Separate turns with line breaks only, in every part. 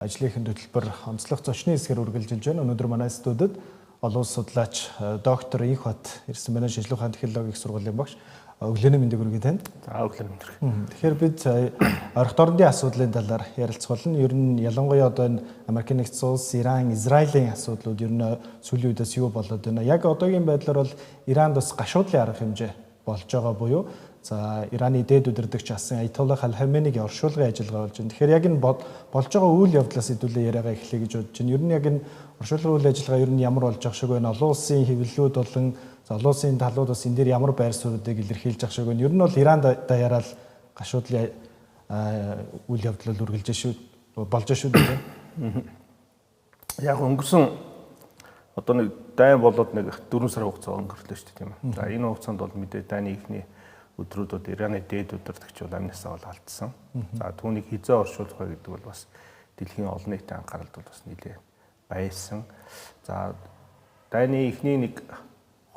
ажлынхын хөтөлбөр онцлог зочны хэсгээр үргэлжилж байна. Өнөөдөр манай студид олон улс судлаач доктор Инхбат ирсэн байна. Шинжлэх ухааны технологийн их сургуулийн багш. Өглөөний мэндийг хүргэе танд.
За өглөөний мэндийг.
Тэгэхээр бид орох орны асуудлын талаар ярилцах болно. Ер нь ялангуяа одоо энэ Америкийн нэгдсэн улс, Иран, Израилийн асуудлууд ер нь сүүлийн үеэс юу болоод байна? Яг одоогийн байдлаар бол Иранд бас гашуудлын арга хэмжээ болж байгаа буюу за Ираны дээд удирдагч асан Аятоллах Аль-Хаменегийн оршуулгын ажиллагаа болж байна. Тэгэхээр яг энэ болж байгаа үйл явдлаас хэдүүлээ яриагаа эхлэе гэж бодож байна. Ер нь яг энэ оршуулгын үйл ажиллагаа ер нь ямар болж байгаа шиг байна? Олон улсын хэвлэлүүд болон олон улсын талууд бас энэ дээр ямар байр суурьдыг илэрхийлж байгаа шиг байна. Ер нь бол Иран даяараа гашуудлын үйл явдал үргэлж болж шүү дээ.
Яг өнгөрсөн одоо нэг дайн болоод нэг 4 сарын хугацаа өнгөрлөө шүү дээ тийм ээ. За энэ хугацаанд бол мэдээ дайны ихний өдрүүдэд Ираны дээд удирдагч бол амнасаа бол алдсан. За түүнийг хизээ оршуулах вэ гэдэг бол бас дэлхийн олон нийтийн анхааралд бол бас нэлээд байсан. За дайны ихний нэг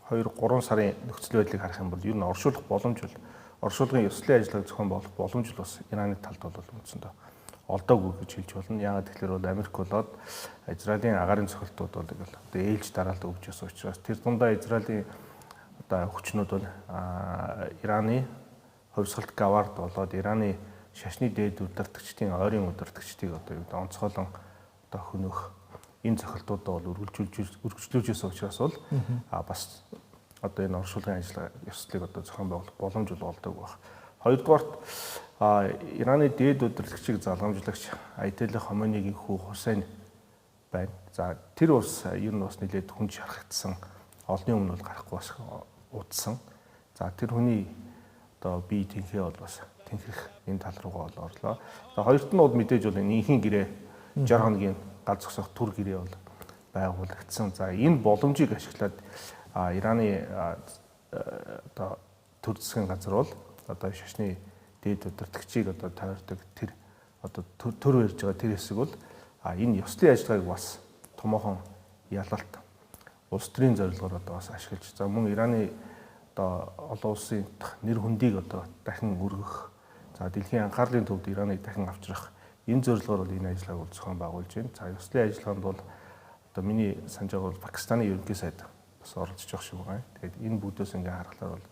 2-3 сарын нөхцөл байдлыг харах юм бол ер нь оршуулах боломж бол оршуулгын ёслолын ажиллагааг зохион байгуулах боломж бол бас Ираны талд бол үндсэндээ олдоогүй гэж хэлж болно. Яагаад гэвэл бол Америк болоод Израилийн агаарын цохилтууд бол одоо ээлж дараалал өгч байсан учраас тэр дундаа Израилийн одоо хүчнүүд бол Ираны хувьсгалт гавард болоод Ираны шашны дээд удирдагчдын ойрын удирдагчдыг одоо онцгойлон одоо хөнөөх энэ цохилтуудаа бол үргэлжлүүлж байсан учраас бол бас одоо энэ оршуулгын ажиллагаа ёслолыг одоо зохион байгуулах боломж бол олдог баг. Хоёрдугаарт Ираны дээд удирдагчийг залгамжлагч Аятоллах Хаменегийн хүү Хусейн байна. За тэр улс ер нь бас нэлээд хүн шархагдсан. Олонний өмнө бол гарахгүй бас удсан. За тэр хүний одоо бие тэнхээ бол бас тэнхрэх энэ тал руугаа бол орлоо. За хоёрт нь бол мэдээж бол энэ инхийн гэрээ 60 хоногийн гал зогсоох түр гэрээ бол байгуулагдсан. За энэ боломжийг ашиглаад Ираны одоо төр засгийн газар бол одоо шашны дээд удирдагчийг одоо тойрдог тэр одоо төр барьж байгаа тэр хэсэг бол энэ ёслолын ажиллагааг бас томоохон ялалт улс төрийн зорилгоор одоо бас ашиглаж за мөн Ираны одоо олон улсын нэр хүндийг одоо дахин өргөх за дэлхийн анхаарлын төвд Ираныг дахин авчрах энэ зорилгоор бол энэ ажиллагааг зохион байгуулж байна. За ёслолын ажиллагаанд бол одоо миний санаж байгаа бол Пакистаны ерөнхий сайд бас оролцож байгаа шиг байна. Тэгээд энэ бүгдөөс ингээ харахаар бол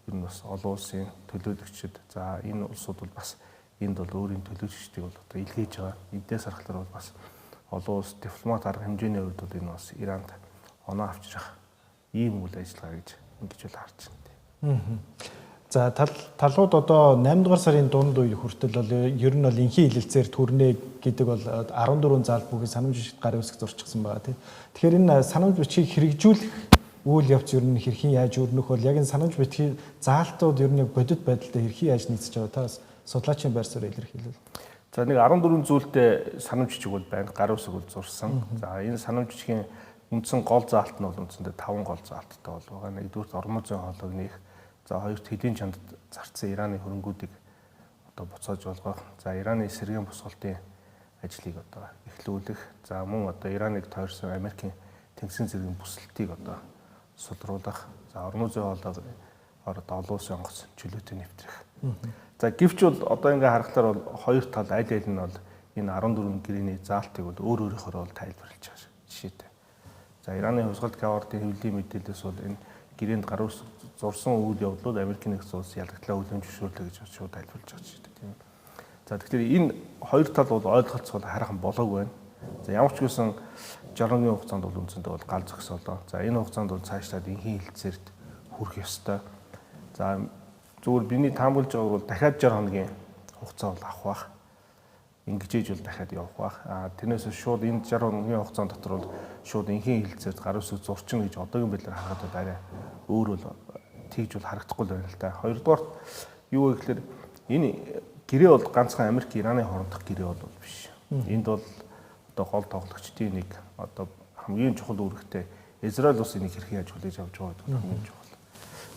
ер нь бас олон улсын төлөөлөгчд за энэ улсууд бол бас энд бол өөрийн төлөөлөгчдийг бол одоо илгээж байгаа. Эндээс харахаар бол бас олон улс дипломат арга хэмжээний хувьд бол энэ бас Иранд оноо авчрах ийм үйл ажиллагаа гэж ингэж бол харж байна.
За талууд одоо 8 дугаар сарын дунд үе хүртэл бол ер нь бол инхийн хилэлцээр төрнэ гэдэг бол 14 заал бүхий санамж бичигт гарын үсэг зурчихсан байгаа тийм. Тэгэхээр энэ санамж бичгийг хэрэгжүүлэх үйл явц ер нь хэрхэн яаж өрнөх бол яг энэ санамж бичгийн заалтууд ер нь бодит байдалтай хэрхэн яаж нийцэж байгаа та судлаачийн байр суурь илэрхийлвэл.
За нэг 14 зүйлтэй санамж бичиг бол байна. Гарын үсэг бол зурсан. За энэ санамж бичгийн үндсэн гол заалт нь бол үндсэндээ 5 гол заалттай бол байгаа. Нэгдүгээр ормон зүйн хоолойг нээх. За хоёрт хэдийн чамд зарцсан Ираны хөрөнгүүдийг одоо буцааж болгох. За Ираны сэргээн босголтын ажлыг одоо эхлүүлэх. За мөн одоо Ираныг тойрсон Америкийн тэнгисийн зэргийн бүсэлтийг одоо сулруулах. За ормон зүйн хоолойг олон улсын онгоц чөлөөтэй нэвтрэх. За гэвч бол одоо ингээ харахаар бол хоёр тал аль аль нь бол энэ 14 гэрээний заалтыг бол өөр өөрөөр бол тайлбарлаж байгаа жишээтэй. За Ираны хувьсгалт гавардын хэвлэлийн мэдээлэлээс бол энэ гэрээнд гар үсэг зурсан үйл явдлууд Америкийн нэгдсэн улс ялгагдлаа үлэмж зөвшөөрлөө гэж шууд тайлбарлаж байгаа жишээтэй тийм. За тэгэхээр энэ хоёр тал бол ойлголцол хараахан болоогүй байна. За ямар ч гэсэн 60-ны хугацаанд бол үндсэндээ бол гал зогсоолоо. За энэ хугацаанд бол цаашлаад инхийн хилцээрд хүрэх ёстой. За зүгээр биний таамаглаж байгаа бол дахиад 60 хоногийн хугацаа бол авах бах. Ингэж бол дахиад явах бах. Тэрнээс шууд энэ 60 хоногийн хугацаанд дотор бол шууд инхийн хилцээрд гар үсэг зурчин гэж одоогийн байдлаар харахад арай өөр бол тэгж бол харагдахгүй байна л да. Хоёрдугаар юу вэ гэхээр энэ гэрээ бол ганцхан Америк Ираны хоорондох гэрээ бол биш. Энд бол одоо гол тоглогчдын нэг одоо хамгийн чухал үүрэгтэй Израиль улс энийг хэрхэн яаж хүлээж авч байгаа гэдэг хамгийн чухал.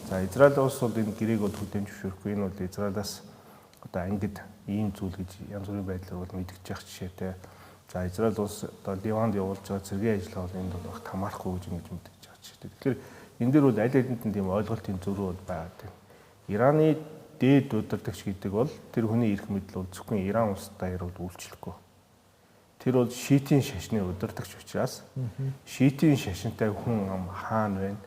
За Израиль улс бол энэ гэрээг бол хүлээн зөвшөөрөхгүй. Энэ бол Израилаас одоо ангид ийм зүйл гэж янз бүрийн байдлаар бол мэдгэж явах жишээтэй. За Израиль улс одоо Ливанд явуулж байгаа зэргийн ажиллагаа бол энд бол хамаарахгүй гэж ингэж мэдгэж байгаа жишээтэй. Тэгэхээр энэ дээр бол аль алинд нь тийм ойлголтын зөрүү бол байгаа тийм. Ираны дээд удирдагч гэдэг бол тэр хүний эрх мэдэл бол зөвхөн Иран улс даяар бол үйлчлэхгүй. тэр бол шийтийн шашны удирдагч учраас шийтийн шашинтай хүн ам хаана байна?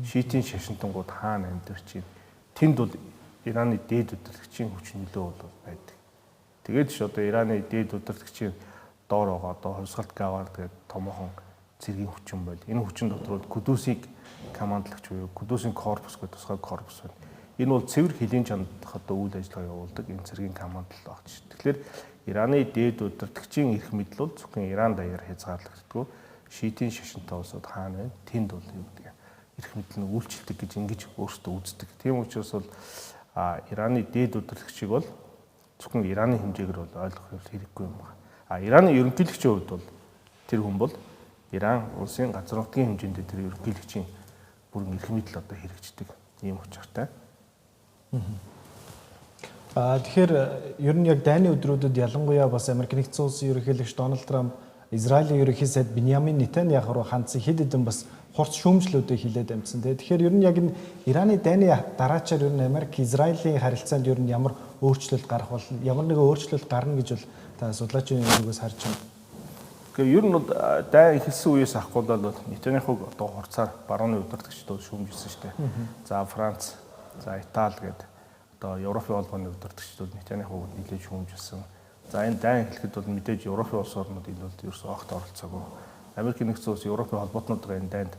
Шийтийн шашинтангууд хаана амьдарч байна? Тэнд бол Ираны дээд удирдагчийн хүч нөлөө бол байдаг. Тэгээд ч одоо Ираны дээд удирдагчийн доор байгаа одоо хувьсгалт гавар тэгээд томоохон цэргийн хүчин байл. Энэ хүчин дотор бол Кудусыг командлагч буюу Кудусийн корпус гэдэг тусгай корпус байна. Энэ бол цэвэр хөлийн чандах одоо үйл ажиллагаа явуулдаг энэ цэргийн командл багч. Тэгэхээр Ираны дээд удирдагчийн эрх мэдэл бол зөвхөн Иран даяар хязгаарлагддаг. Шиитийн шашинтай улсууд хаана байна? Тэнд бол юу гэдэг эрх мэдэл нь үйлчлдэг гэж ингэж өөрсдөө үздэг. Тийм учраас бол Ираны дээд удирдагчийг бол зөвхөн Ираны хэмжээгээр бол ойлгох хэрэггүй юм байна. Ираны ерөнхийлөгчийн хувьд бол тэр хүн бол Иран улсын газар нутгийн хэмжээнд тэр ерөнхийлөгчийн бүрэн эрх мэдэл одоо хэрэгждэг ийм учиртай.
Тэгэхээр ер нь яг дайны өдрүүдэд ялангуяа бас Америк нэгдсэн улсын ерөнхийлөгч Дональд Трамп, Израилийн ерөнхий сайд Биньямин Нетаньяху руу хандсан хэд хэдэн бас хурц шүүмжлүүдийг хилээд амжсан. Тэгэхээр ер нь яг энэ Ираны дайны дараачаар ер нь Америк Израилийн харилцаанд ер нь ямар өөрчлөлт гарах бол ямар нэгэн өөрчлөлт гарна гэж бол та судлаачийн зүгээс харж байна.
Тэгэхээр ер нь бол дай эхэлсэн үеэс ахгүйд бол Нетаньяхуг одоо хурцаар барууны удирдагчдод шүүмжилсэн шүү дээ. За Франц, за Итали гэдэг одоо Европын холбооны удирдагчдод Нетаньяхуг нэлээд шүүмжилсэн. За энэ дай эхлэхэд бол мэдээж Европын улс орнууд энэ бол ерөөсөө огт оролцоогүй. Америк нэгдсэн улс Европын холбоотнуудын энэ дайнд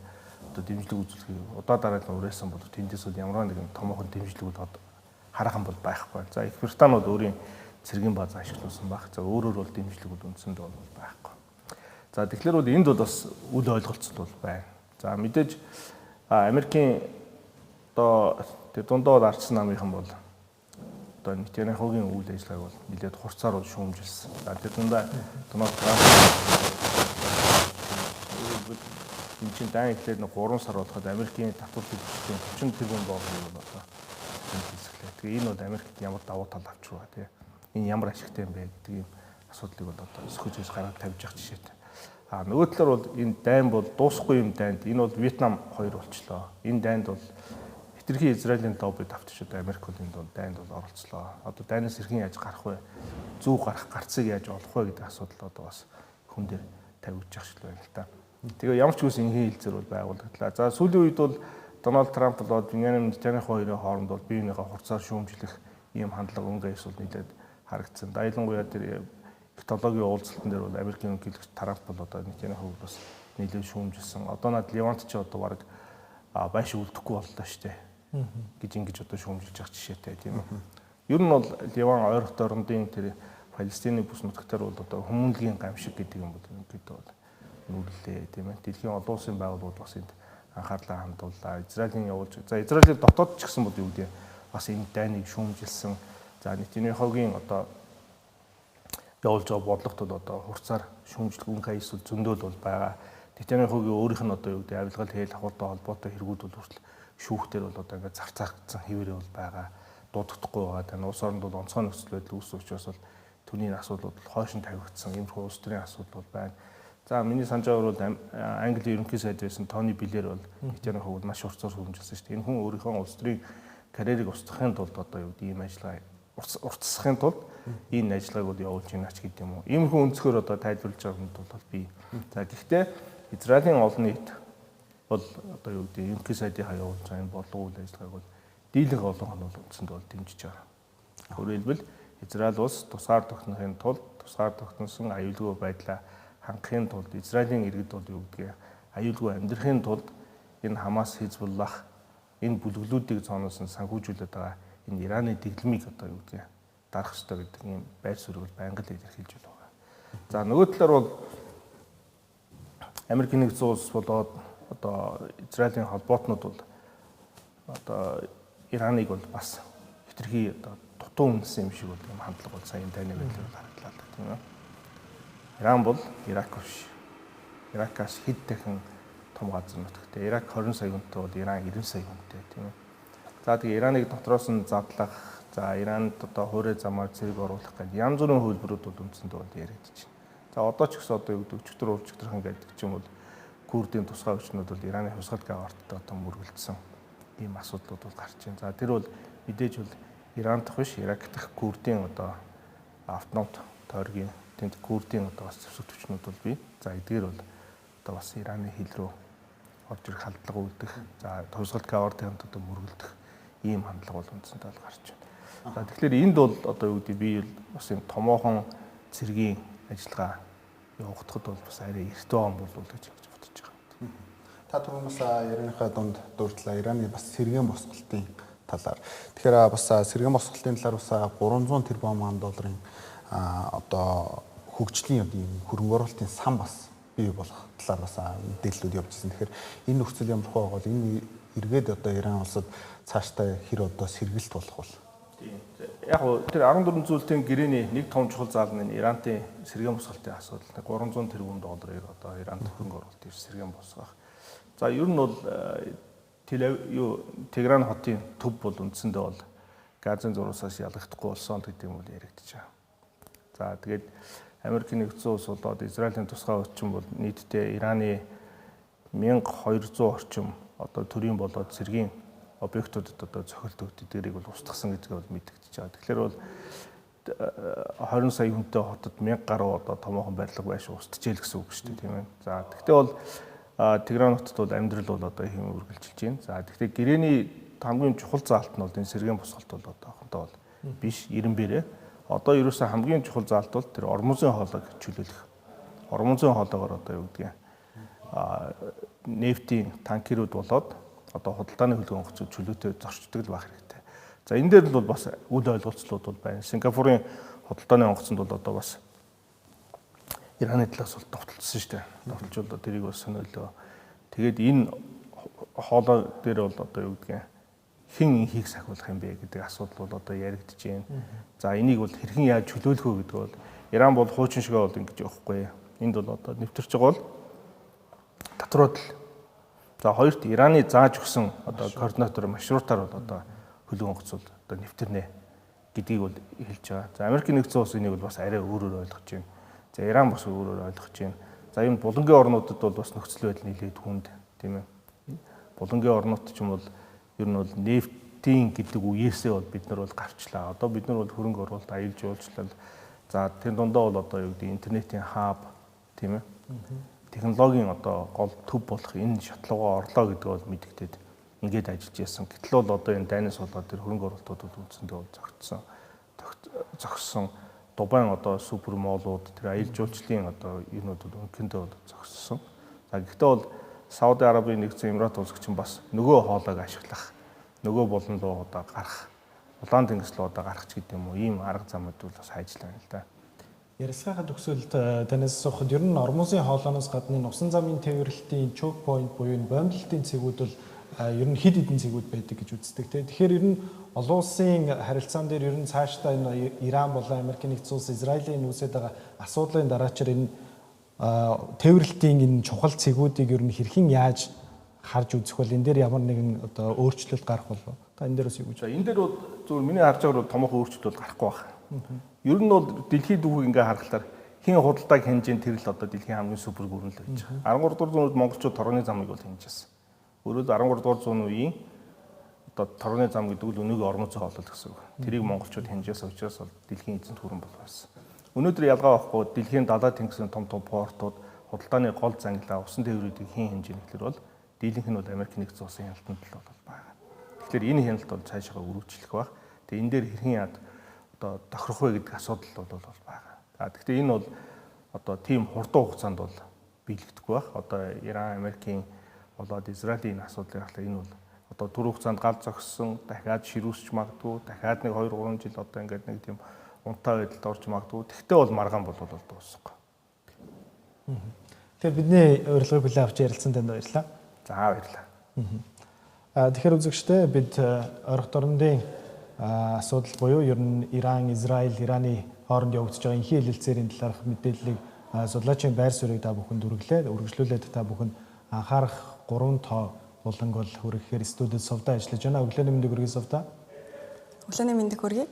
одоо дэмжлэг үзүүлэхийг удаа дараалан урайсан бол тэндээс бол ямар нэгэн томоохон дэмжлэгүүд хараахан бол байхгүй. За Их Британи бол өөрийн цэргийн бааз ашиглуулсан баг. За өөрөөр бол дэмжлэгүүд үндсэндээ бол байхгүй. За тэгэхээр бол энд бол бас үл ойлголцол бол байна. За мэдээж Америкийн одоо дундаа арчсан намынхан бол одоо Нетаньяхугийн үйл ажиллагааг бол нэлээд хурцаар бол шүүмжилсэн. За тэр дундаа Дональд Трамп энэ чинь дан эхлээд 3 сар болоход Америкийн татвар төлөвчдийн 40 тэрбум долларыг бол одоо хэлсгэлээ. Тэгээ энэ бол Америкт ямар давуу тал авч байгаа тийм. Энэ ямар ашигтай юм бэ гэдэг ийм асуудлыг бол одоо өсгөж гаргаж тавьж явах жишээтэй. Нөгөө талаар бол энэ дайн бол дуусахгүй юм дайнд. Энэ бол Вьетнам 2 болчлоо. Энэ дайнд бол хитрхи Израилийн лобби давтаж одоо Америк бол энэ дайнд бол оролцлоо. Одоо дайнаас хэрхэн яаж гарах вэ? Зүг гарцыг яаж олох вэ гэдэг асуудал одоо бас хүн дээр тавьж явах шил байна л та. Тэгээ ямар ч үс ингийн хилцэр бол байгууллагдлаа. За сүүлийн үед бол Дональд Трамп болоод Биньямин Нетаньяху хоёрын хооронд бол биенийхээ хурцаар шүүмжлэх ийм хандлага өнгөс бол нэлээд харагдсан. Ялангуяа тэр технологийн уулзалтан дээр бол Америкийн ерөнхийлөгч Трамп бол одоо Нетаньяхуг бас нэлээд шүүмжилсэн. Одоо над Левант ч одоо баг байш үлдэхгүй боллоо штэ. Гэж ингэж одоо шүүмжилж явах жишээтэй тийм үү. Ер нь бол Ливан ойролт орнуудын тэр Палестины бүс нутагтаар бол одоо хүмүүнлэгийн гамшиг гэдэг юм бол ерөнхийдөө бол нүүлээ тийм ээ. Дэлхийн олон улсын байгууллагууд бас энд анхаарлаа хандууллаа. Израилийн явуулж. За Израилийн дотоод ч гэсэн бол юу гэдэг бас энэ дайныг шүүмжилсэн. За Нетаньяхугийн одоо явуулж байгаа бодлогот бол одоо хурцаар шүүмжлэх үнэ хайс зөндөл бол байгаа. Нетаньяхугийн өөрийнх нь одоо юу гэдэг авилгал хээл хавуултай холбоотой хэрэгүүд бол хүртэл шүүхтэр бол одоо ингээд зарцаагдсан хэвээрээ бол байгаа. Дуудахгүй байгаа. Энэ улс оронд бол онцгой нөхцөл байдал үүсэх учраас бол түүний асуудлууд бол хойш нь тавигдсан. Иймэрхүү улс төрийн асуудал бол байна. За миний санаж байгаагаар бол Английн ерөнхий сайд байсан Тони Блэр бол Нетаньяхуг маш хурцаар шүүмжилсэн шүү дээ. Энэ хүн өөрийнхөө улс төрийн карьерийг устгахын тулд одоо юу гэдэг ийм ажиллагаа уртсахын тулд энэ ажиллагааг бол явуулж байна ч гэдэг юм уу. Иймэрхүү өнцгөр одоо тайлбарлаж байгаа юм бол би. За гэхдээ Израилийн олон нийт бол одоо юу гэдэг ерөнхий сайдынхаа явуулж байгаа энэ бодлого үйл ажиллагааг бол дийлэнх олон нь бол үндсэндээ бол дэмжиж байгаа. Өөрөөр хэлбэл Израиль улс тусгаар тогтнохын тулд тусгаар тогтносон аюулгүй байдлаа хангахын тулд Израилийн иргэд бол юу гэдгийг аюулгүй амьдрахын тулд энэ Хамас, Хизбуллах энэ бүлэглүүдийг цооноос нь санхүүжүүлээд байгаа энэ Ираны дэглэмийг одоо юу гэдгийг дарах ёстой гэдэг ийм байр суурийг байнга л илэрхийлж байгаа. За нөгөө талаар бол Америкийн нэгдсэн улс болоод одоо Израилийн холбоотнууд бол одоо Ираныг бол бас хитрхи одоо дутуу үнэлсэн юм шиг бол юм хандлага бол сайн таны байдлаар харагдлаа л тийм үү. Иран бол Ирак биш. Иракаас хэд дахин том газар нутагтай. Ирак 20 сая хүнтэй бол Иран 90 сая хүнтэй тийм үү. За тэгээ Ираныг дотроос нь задлах, за Иранд одоо хуурай замаар зэрэг оруулах гэдэг янз бүрийн хөлбөрүүд бол үндсэндээ бол яригдчих. За одоо ч гэсэн одоо юу гэдэг өчтөр уулчтрахын гэдэг ч юм бол Курдийн тусгай хүчнүүд бол Ираны хувьсгал гаварттай одоо мөргөлдсөн ийм асуудлууд бол гарч байна. За тэр бол мэдээж бол Иран дахь биш, Ирак дахь Курдийн одоо автономт тойргийн тэнд Курдийн одоо бас зэвсэг төвчнүүд бол бий. За эдгээр бол одоо бас Ираны хил рүү орж ирэх халдлага үүдэх, за тусгалт кавартай хамт одоо мөргөлдөх ийм хандлага бол үндсэндээ бол гарч байна. За тэгэхээр энд бол одоо юу гэдэг би бас юм томоохон цэргийн ажиллагаа явагдахад бол бас арай эртөө он болов гэж бодож байгаа.
Та түрүүн бас ярианыхаа дунд дурдлаа Ираны бас сэргээн босголтын талаар. Тэгэхээр бас сэргээн босголтын талаар бас 300 тэрбум долларын одоо хөгжлийн юм хөрөнгө оруулалтын сан бас бий болох талаар бас мэдээллүүд явж ирсэн. Тэгэхээр энэ нөхцөл ямар хөө бол энэ эргээд одоо Иран улсад цаашдаа хэр одоо сэргэлт болох бол.
Тийм. Яг нь тэр 14 зүйлтийн гэрээний нэг том чухал заал нь Иранын сэргээн босголтын асуудал. 300 тэрбум долларыг одоо Иранд хөрөнгө оруулалт хийж сэргээн босгох. За ер нь бол Тегеран хотын төв бол үндсэндээ бол Газын зургаас ялгахдаггүй болсон гэдэг юм бол яригдчих. За тэгээд Америкийн нэгдсэн улс болоод Израилийн тусгай орчин бол нийтдээ Ираны 1200 орчим одоо төрийн болоод цэргийн объектуудад одоо цохилт өгдөгдөрийг бол устгасан гэдгээ бол мэдэгдэж байгаа. Тэгэхээр бол 20 сая хүнтэй хотод 1000 гаруй одоо томоохон барилга байш устжээ л гэсэн үг шүү дээ, тийм ээ. За тэгтээ бол Тегеран хотод бол амьдрал бол одоо хэм үргэлжилж байна. За тэгтээ гэрээний хамгийн чухал заалт нь бол энэ сэргээн босголт бол одоохондоо бол биш 90-бэрээ. Одоо ерөөсөө хамгийн чухал заалт бол тэр ормозын хоолойг чөлөөлөх. Ормозын хоолойгоор одоо юу гэдгийг нефтийн танкерүүд болоод одоо худалдааны хөлгөө онгоцыг чөлөөтэй зорчдог л байх хэрэгтэй. За энэ дээр бол бас үл ойлголцлууд бол байна. Сингапурын худалдааны онгоцонд бол одоо бас Ираны талаас бол товтлсон шүү дээ. Товтлжуулаад тэрийг бас сониолоо. Тэгээд энэ хоолой дээр бол одоо юу гэдгийг хэн инхийг сахиулах юм бэ гэдэг асуудал бол одоо яригдж байна. За энийг бол хэрхэн яаж чөлөөлөх вэ гэдэг бол Иран бол хуучин шигээ бол ингэж явахгүй. Энд бол одоо нэвтэрч байгаа бол татварууд л. За хоёрт Ираны зааж өгсөн одоо координатор маршрутаар бол одоо хөлөг онгоцууд одоо нэвтэрнэ гэдгийг бол хэлж байгаа. За Америкийн нэгдсэн улс энийг бол бас арай өөрөөр ойлгож байна. За Иран бас өөрөөр ойлгож байна. За энэ булангийн орнуудад бол бас нөхцөл байдал нэлээд хүнд тийм ээ. Булангийн орнууд ч юм бол ер нь бол нефтийн гэдэг үеэсээ бол бид нар бол гарчлаа. Одоо бид нар бол хөрөнгө оруулалт аялал жуулчлал. За тэр дундаа бол одоо юу гэдэг интернетийн хаб тийм ээ. Технологийн одоо гол төв болох энэ шатлууга орлоо гэдэг бол мэдэгдээд ингээд ажиллаж яасан. Гэтэл бол одоо энэ дайнаас болоод тэр хөрөнгө оруулалтууд бол үндсэндээ бол зогссон. Дубайн одоо супермолууд тэр аялал жуулчлалын одоо юунууд бол өнхөндөө бол зогссон. За гэхдээ бол Сауди Арабын нэгдсэн Эмират улс чинь бас нөгөө хоолойг ашиглах, нөгөө болон руу одоо гарах, улаан тэнгис рүү одоо гарах ч гэдэг юм уу, ийм арга замууд бол бас ажиллана л да.
Ярилцлагын төгсөлд танаас асуухад ер нь ормозын хоолойноос гадна нусан замын тээвэрлэлтийн choke point буюу бомблолтын цэгүүд бол ер нь хэд хэдэн цэгүүд байдаг гэж үздэг. Тэгэхээр ер нь олон улсын харилцаан дээр ер нь цаашдаа энэ Иран болон Америкийн нэгдсэн улс Израилийн үүсэж байгаа асуудлын дараачаар энэ тээвэрлэлтийн энэ чухал цэгүүдийг ер нь хэрхэн яаж харж үзэх бол энэ дээр ямар нэгэн одоо өөрчлөлт гарах болов. Та энэ дээрээс юу гэж байна?
Энэ дээр бол зөвхөн миний харж байгаагаар томоохон өөрчлөлт бол гарахгүй байна. Ер нь бол дэлхийн дүүхийг ингээ харахаар хин худалдааг хэмжээнд тэр л одоо дэлхийн хамгийн супер гүрэн л байж байгаа. 13 дугаар зуунд монголчууд торооны замыг бол хэмжээсэн. Өөрөөр 13 дугаар зууны үеийн одоо торооны зам гэдэг нь өнөөгийн ормозын хоолой гэсэн үг. Тэрийг монголчууд хэмжээсэн учраас бол дэлхийн эзэнт гүрэн болсон. Өнөөдөр ялгаа байхгүй дэлхийн далай тэнгисийн том портууд худалдааны гол зангилаа усан тээврүүдийг хэн хэмжээнэ гэхээр бол дийлэнх нь бол Америкийн нэгдсэн улсын хяналтанд л бол байгаа. Тэгэхээр энэ хяналт бол цаашаа үргэлжлэх баг. Тэгээ энэ дээр хэрхэн яад одоо тохирох вэ гэдэг асуудал бол байгаа. За гэхдээ энэ бол одоо тийм хурдан хугацаанд бол биелэгдэхгүй баг. Одоо Иран, Америкийн болоод Израилийн асуудлын харахад энэ бол одоо түр хугацаанд гал зогссон, дахиад ширүүсч магадгүй, дахиад нэг 2-3 жил одоо ингээд нэг тийм унтаа байдалд орж магадгүй. Тэгтээ бол маргаан бол дуусахгүй.
Тэгэхээр бидний урилгыг хүлээн авч ярилцсан танд баярлалаа.
За баярлалаа.
Тэгэхээр үзэгчдээ бид ойрхон дорнодын асуудал буюу ер нь Иран, Израиль, Ираны хооронд явагдаж байгаа инхий хэлэлцээрийн талаарх мэдээллийг судлаачийн байр суурийг та бүхэнд үргэлжлүүлээд та бүхэн анхаарах 3 тоо буланг бол хүргэхээр студид Совда ажиллаж байна. Өглөөний мэндийг хүргэе Совда.
Өглөөний мэндийг хүргэе.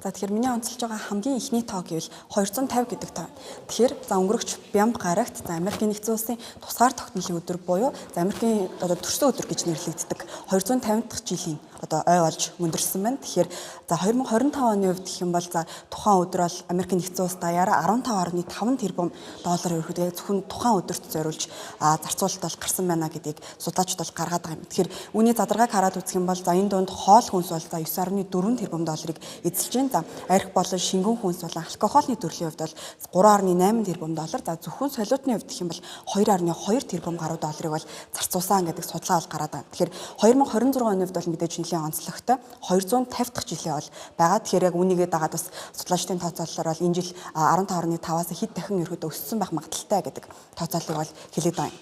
За тэгэхээр миний онцолж байгаа хамгийн ихний тоо гэвэл 250 гэдэг тоо. Тэгэхээр за өнгөрөгч Бямб гарагт за Америкийн нэгдсэн улсын тусгаар тогтнолын өдөр буюу за Америкийн одоо төрсөн өдөр гэж нэрлэгддэг 250 дахь жилийн одоо ой болж өндөрсөн байна. Тэгэхээр за 2025 оны хувьд гэх юм бол за тухайн өдөр бол Америкийн нэгдсэн улс даяараа 15.5 тэрбум доллар өргөдөг зөвхөн тухайн өдөрт зориулж зарцуулалт бол гарсан байна гэдгийг судлаачид бол гаргаад байгаа юм. Тэгэхээр үүний задаргааг хараад үзэх юм бол за энэ дунд хоол хүнс бол за 9.4 тэрбум долларыг эзэлж байна. За арх болон шингэн хүнс болон алкогольны төрлийн хувьд бол 3.8 тэрбум доллар. За зөвхөн солиотны хувьд гэх юм бол 2.2 тэрбум гаруй долларыг бол зарцуулсан гэдэг судалгаа бол гараад байна. Тэгэхээр 2026 оны хувьд бол мэдээж нэлээд онцлогтой 250 дахь жилээ бол байгаа. Тэгэхээр яг үүнийгээ дагаад бас судлаачдын тооцоололоор бол энэ жил 15.5-аас хэд дахин ерөөдөө өссөн байх магадaltaй гэдэг тооцооллыг бол хэлээд байна.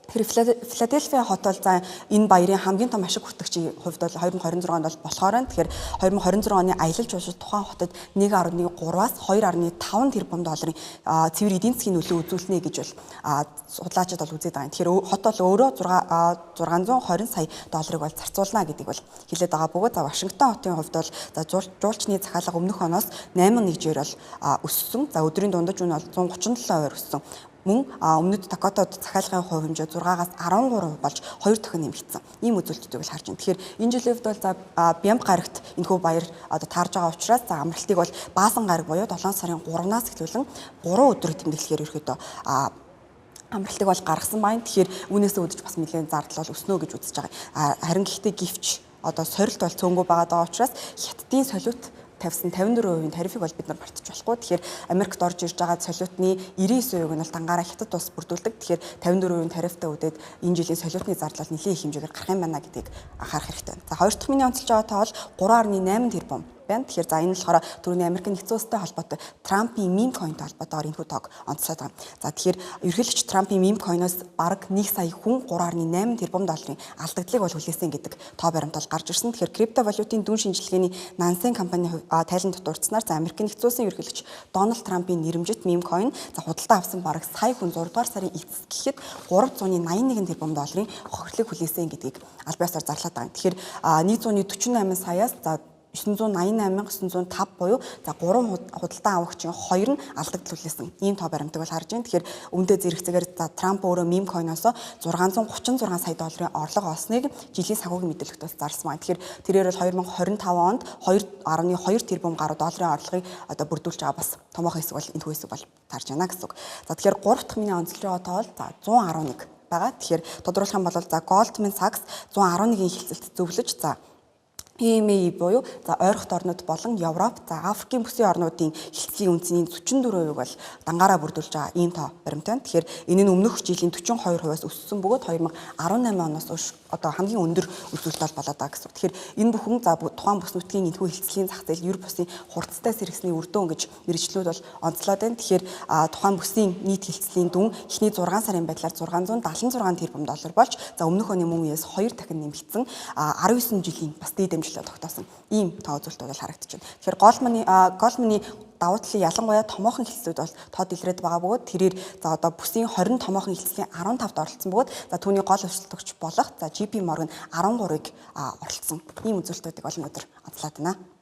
Тэгэхээр Филадельфия хот бол за энэ баярын хамгийн том ашиг хүртэгчийн хувьд бол 2026 онд бол болохоор байна. Тэгэхээр 2026 оны аялал жуулчлал тухайн хотод 1.3-аас 2.5 тэрбум долларын цэвэр эдийн засгийн нөлөө үзүүлнэ гэж бол судлаачид бол үзээд байгаа. Тэгэхээр хот бол өөрөө 620 сая долларыг бол зарцуулна гэдгийг бол хэлээд байгаа бөгөөд за Вашингтон хотын хувьд бол за жуулчны захиалга өмнөх оноос 8.1-ээр бол өссөн. За өдрийн дундаж үн бол 137% өссөн. Мөн өмнөд Дакотад захиалгын хувь хэмжээ 6-аас 13% болж 2 дахин нэмэгдсэн. Ийм үзүүлэлтүүдийг бол харж байна. Тэгэхээр энэ жилийн хувьд бол за Бямб гарагт энэхүү баяр одоо таарж байгаа учраас за амралтыг бол Баасан гараг буюу 7 сарын 3-наас эхлүүлэн 3 өдөр тэмдэглэхээр ерөөдөө амралтыг бол гаргасан байна. Тэгэхээр үүнээсээ үүдэж бас нэлээд зардал бол өснө гэж үзэж байгаа. Харин гэхдээ гівч одоо сорилт бол цөөнгөө байгаа учраас хятадын солиот тавьсан 54% тарифыг бол бид нар мартаж болохгүй. Тэгэхээр Америкт орж ирж байгаа солиотны 99% нь бол дангаараа хятад улс бүрдүүлдэг. Тэгэхээр 54% тарифтай үдээд энэ жилийн солиотны зардал бол нэлээд их хэмжээгээр гарах юм байна гэдгийг анхаарах хэрэгтэй байна. За хоёр дахь миний онцолж байгаа тоо бол 3.8 тэрбум байна. Тэгэхээр за энэ болохоор түрүүний Америкийн нэгдсэн улстай холбоотой Трампын мем койнтой холбоотойгоор энэ хүү тоог онцлоод байгаа. За тэгэхээр ерөнхийлөгч Трампын мем койноос бараг 1 сая хүн 3.8 тэрбум долларын алдагдлыг бол хүлээсэн гэдэг тоо баримт бол гарч ирсэн. Тэгэхээр криптовалютын дүн шинжилгээний Nansen компани тайланд дурдсанаар за Америкийн нэгдсэн улсын ерөнхийлөгч Дональд Трампын нэрэмжит мем койн за худалдаа авсан бараг сая хүн 6 дугаар сарын эцэст гэхэд 381 тэрбум долларын хохирлыг хүлээсэн гэдгийг аль биесээр зарлаад байгаа. Тэгэхээр 148 саяас за 988,905 буюу за 3 худалдаа авагчийн 2 нь алдагдал хүлээсэн. Ийм тоо баримтыг бол харж байна. Тэгэхээр өмнөдөө зэрэгцээгээр за Трамп өөрөө мем койноос 636 сая долларын орлого олсныг жилийн санхүүгийн мэдээлэлт бас зарсан байна. Тэгэхээр тэрээр бол 2025 онд 2.2 тэрбум гаруй долларын орлогыг одоо бүрдүүлж байгаа бас томоохон хэсэг бол энэ хүү хэсэг бол тарж байна гэсэн үг. За тэгэхээр 3 дахь миний онцлж байгаа тоо бол за 111 байгаа. Тэгэхээр тодруулах юм бол за Goldman Sachs 111-ийн хэлцэлт зөвлөж за EMA буюу за ойрхот орнууд болон Европ, за Африкийн бүсийн орнуудын хэлтслийн үнцний 44%-ийг бол дангаараа бүрдүүлж байгаа ийм тоо баримттай. Тэгэхээр энэ нь өмнөх жилийн 42%-аас өссөн бөгөөд 2018 оноос одоо хамгийн өндөр үзүүлэлт болоод байгаа гэсэн. Тэгэхээр энэ бүхэн за тухайн бүс нутгийн энэхүү хэлтслийн зах зээл ер бусын хурцтай сэргсний үр дүн гэж мэргэжлүүд бол онцлоод байна. Тэгэхээр тухайн бүсийн нийт хэлтслийн дүн эхний 6 сарын байдлаар 676 тэрбум доллар болж за өмнөх оны мөн үеэс 2 дахин нэмэгдсэн 19 жилийн бас дээд амжилтад тогтоосон ийм тоо үзүүлэлт бол харагдаж байна. Тэгэхээр Goldman-ы давуу талын ялангуяа томоохон хэлтсүүд бол тод илрээд байгаа бөгөөд тэрээр за одоо бүсийн 20 томоохон хэлтслийн 15-д оролцсон бөгөөд за түүний гол өрсөлдөгч болох за JP Morgan 13-ыг оролцсон. Ийм үзүүлэлтүүдийг олон өдөр онцлоод байна.